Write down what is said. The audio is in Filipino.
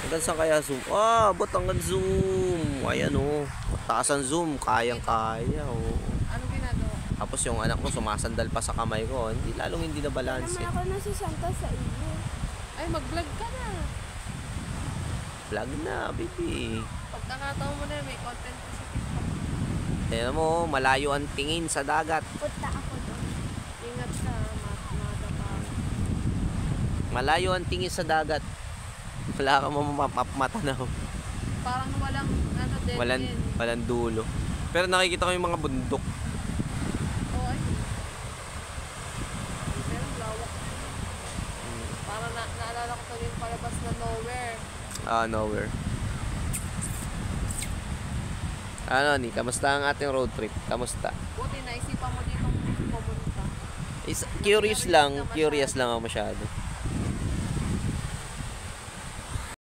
Hanggang saan kaya zoom? Ah, ba't hanggang zoom? Ayan o. Mataas ang zoom. Kayang-kaya o. Ano ginagawa? Tapos yung anak ko sumasandal pa sa kamay ko. Hindi, lalong hindi na balance naman ako nasasanta sa iyo. Ay, mag-vlog ka na. Vlog na, baby. Pagkakataon mo na, may content ka sa TikTok. Tignan mo, malayo ang tingin sa dagat. Punta ako doon. Ingat ka, madapa. Malayo ang tingin sa dagat. Wala ka matanaw. Parang walang, ano, dead end. Walang dulo. Pero nakikita ko yung mga bundok. Oo, ay. Pero lawak. Parang naalala ko tuloy yung palabas na Nowhere. Ah, nowhere. Ano ni, kamusta ang ating road trip? Kamusta? Buti naisipan mo dito pumunta. Curious lang ako masyado.